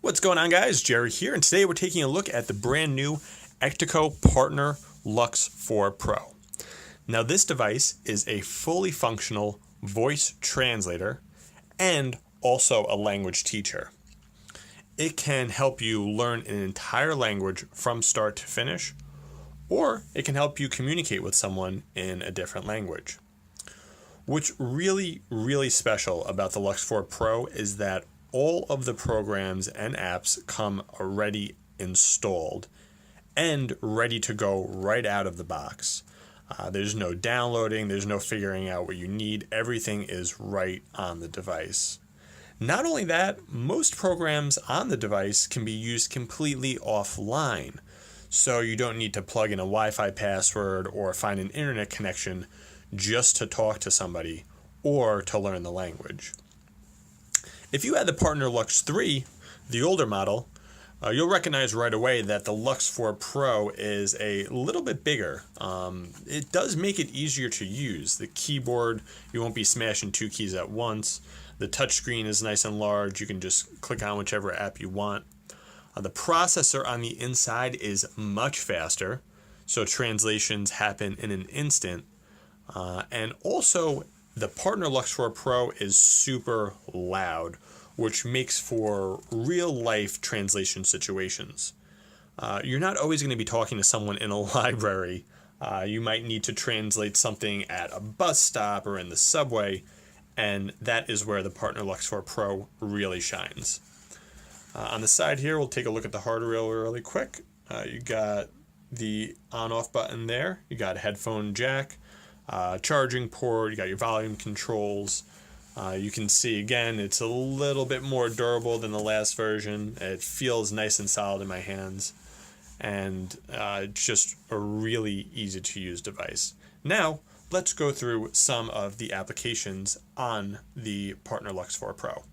What's going on, guys? Jerry here, and today we're taking a look at the brand new Ectaco Partner LUX 4 Pro. Now, this device is a fully functional voice translator and also a language teacher. It can help you learn an entire language from start to finish, or it can help you communicate with someone in a different language. What's really special about the LUX 4 Pro is that all of the programs and apps come already installed and ready to go right out of the box. There's no downloading, there's no figuring out what you need. Everything is right on the device. Not only that, most programs on the device can be used completely offline. So you don't need to plug in a Wi-Fi password or find an internet connection just to talk to somebody or to learn the language. If you had the Partner LUX 3, the older model, you'll recognize right away that the LUX 4 Pro is a little bit bigger. It does make it easier to use. The keyboard, you won't be smashing two keys at once. The touchscreen is nice and large. You can just click on whichever app you want. The processor on the inside is much faster, so translations happen in an instant. And also, the Partner LUX 4 Pro is super loud, which makes for real-life translation situations. You're not always going to be talking to someone in a library. You might need to translate something at a bus stop or in the subway, and that is where the Partner LUX 4 Pro really shines. On the side here, we'll take a look at the hardware really quick. You got the on-off button there. You got a headphone jack, charging port. You got your volume controls. You can see, again, it's a little bit more durable than the last version. It feels nice and solid in my hands, and just a really easy-to-use device. Now, let's go through some of the applications on the Partner LUX 4 Pro.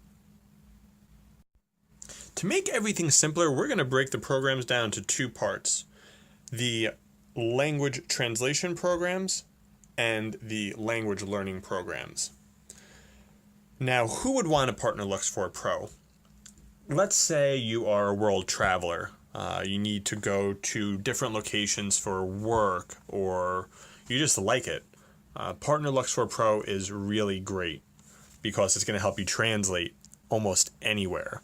To make everything simpler, we're going to break the programs down to two parts: the language translation programs and the language learning programs. Now, who would want a Partner LUX 4 Pro? Let's say you are a world traveler. You need to go to different locations for work, or you just like it. Partner LUX 4 Pro is really great because it's going to help you translate almost anywhere.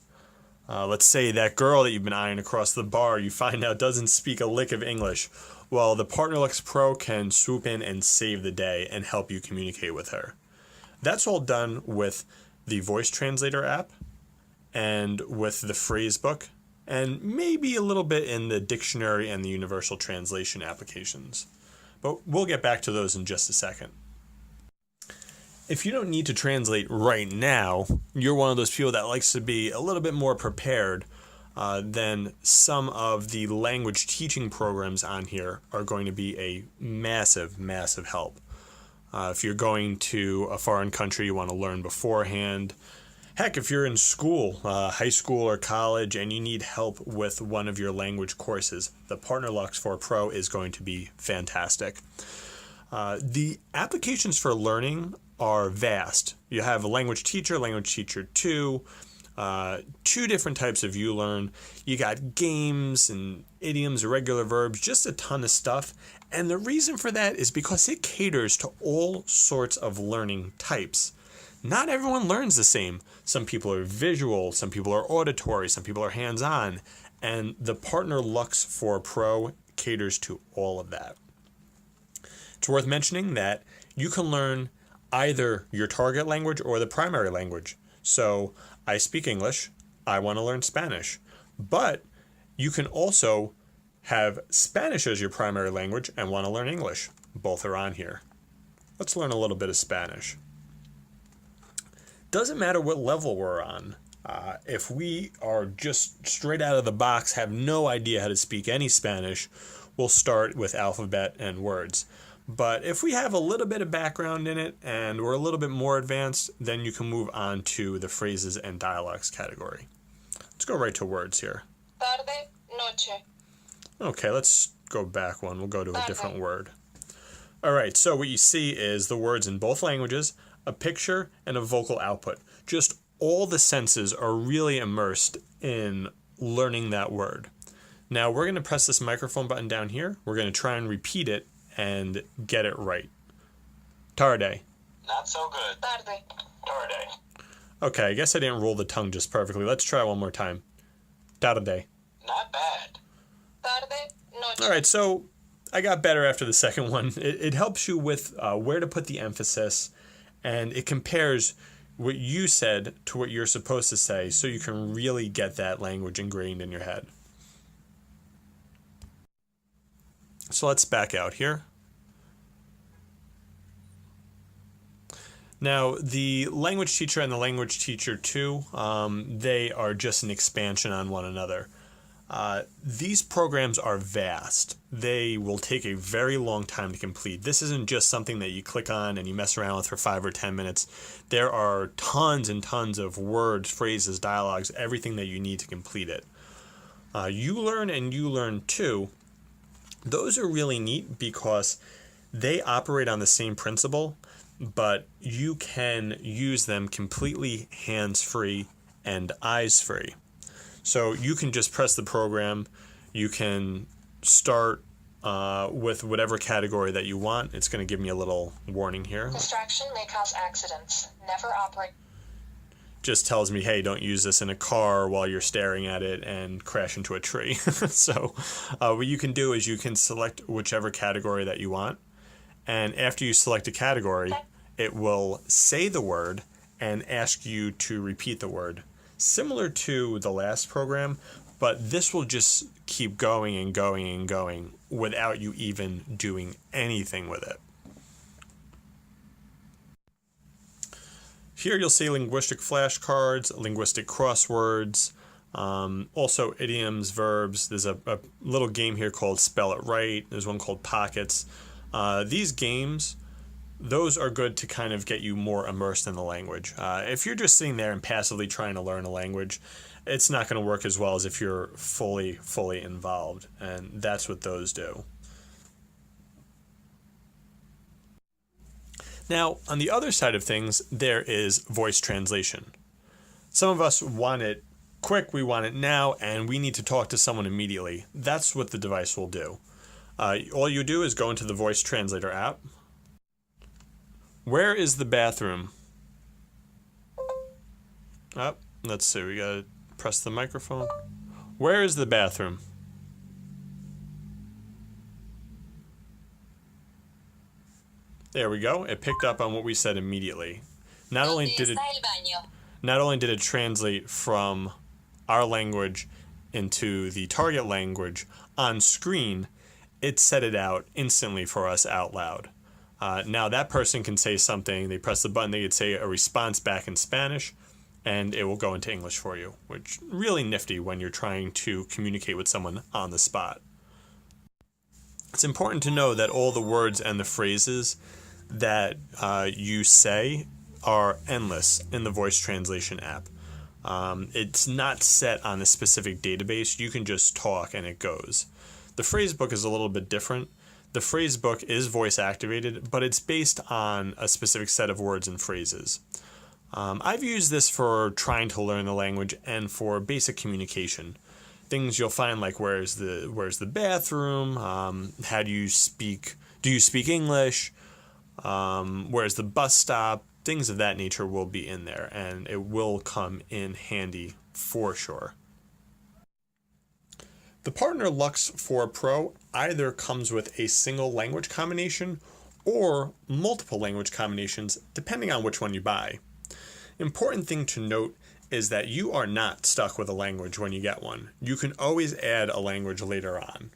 Let's say that girl that you've been eyeing across the bar, you find out doesn't speak a lick of English. Well, the Partner LUX Pro can swoop in and save the day and help you communicate with her. That's all done with the voice translator app and with the phrase book, and maybe a little bit in the dictionary and the universal translation applications. But we'll get back to those in just a second. If you don't need to translate right now, you're one of those people that likes to be a little bit more prepared, then some of the language teaching programs on here are going to be a massive help. If you're going to a foreign country, you want to learn beforehand. Heck, if you're in school, high school or college, and you need help with one of your language courses, the Partner LUX 4 Pro is going to be fantastic. The applications for learning are vast. You have a language teacher 2, two different types of ULearn. You got games and idioms, irregular verbs, just a ton of stuff. And the reason for that is because it caters to all sorts of learning types. Not everyone learns the same. Some people are visual, some people are auditory, some people are hands-on. And the Partner LUX 4 Pro caters to all of that. It's worth mentioning that you can learn either your target language or the primary language. So I speak English, I want to learn Spanish, but you can also have Spanish as your primary language and want to learn English. Both are on here. Let's learn a little bit of Spanish. Doesn't matter what level we're on. If we are just straight out of the box, have no idea how to speak any Spanish, we'll start with alphabet and words. But if we have a little bit of background in it and we're a little bit more advanced, then you can move on to the phrases and dialects category. Let's go right to words here. Tarde, noche. Okay, let's go back one. We'll go to a different word. All right, so what you see is the words in both languages, a picture, and a vocal output. Just all the senses are really immersed in learning that word. Now we're going to press this microphone button down here. We're going to try and repeat it and get it right. Tarde. Not so good. Tarde. Tarde. Okay, I guess I didn't roll the tongue just perfectly. Let's try one more time. Tarde. Not bad. Tarde. Noche. All right, so I got better after the second one. It helps you with where to put the emphasis, and it compares what you said to what you're supposed to say so you can really get that language ingrained in your head. So let's back out here. Now, the language teacher and the language teacher 2, they are just an expansion on one another. These programs are vast. They will take a very long time to complete. This isn't just something that you click on and you mess around with for 5 or 10 minutes. There are tons and tons of words, phrases, dialogues, everything that you need to complete it. ULearn and ULearn 2, those are really neat because they operate on the same principle, but you can use them completely hands-free and eyes-free. So you can just press the program. You can start with whatever category that you want. It's going to give me a little warning here. Distraction may cause accidents. Never operate. Just tells me, hey, don't use this in a car while you're staring at it and crash into a tree. So what you can do is you can select whichever category that you want. And after you select a category, it will say the word and ask you to repeat the word. Similar to the last program, but this will just keep going and going and going without you even doing anything with it. Here you'll see linguistic flashcards, linguistic crosswords, also idioms, verbs. There's a little game here called Spell It Right. There's one called Pockets. These games, those are good to kind of get you more immersed in the language. If you're just sitting there and passively trying to learn a language, it's not going to work as well as if you're fully involved, and that's what those do. Now, on the other side of things, there is voice translation. Some of us want it quick, we want it now, and we need to talk to someone immediately. That's what the device will do. All you do is go into the Voice Translator app. Where is the bathroom? Let's see, we gotta press the microphone. Where is the bathroom? There we go. It picked up on what we said immediately. Not only did it translate from our language into the target language on screen, it set it out instantly for us out loud. Now that person can say something, they press the button, they could say a response back in Spanish, and it will go into English for you, which is really nifty when you're trying to communicate with someone on the spot. It's important to know that all the words and the phrases that you say are endless in the voice translation app. It's not set on a specific database. You can just talk and it goes. The phrase book is a little bit different. The phrase book is voice activated, but it's based on a specific set of words and phrases. I've used this for trying to learn the language and for basic communication. Things you'll find like where's the bathroom, how do you speak English, where's the bus stop, things of that nature will be in there, and it will come in handy for sure. The Partner LUX 4 Pro either comes with a single language combination or multiple language combinations depending on which one you buy. Important thing to note is that you are not stuck with a language when you get one. You can always add a language later on.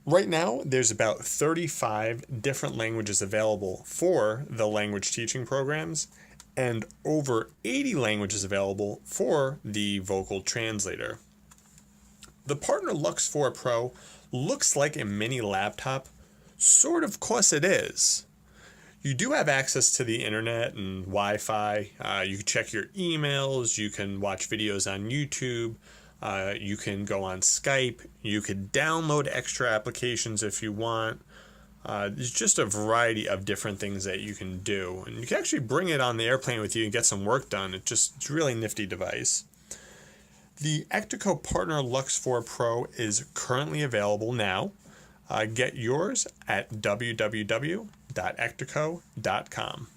Right now, there's about 35 different languages available for the language teaching programs and over 80 languages available for the vocal translator. The Partner LUX 4 Pro looks like a mini laptop. Sort of course it is. You do have access to the internet and Wi-Fi. You can check your emails. You can watch videos on YouTube. You can go on Skype. You could download extra applications if you want. There's just a variety of different things that you can do. And you can actually bring it on the airplane with you and get some work done. It's a really nifty device. The Ectaco Partner Lux 4 Pro is currently available now. Get yours at www.ectaco.com.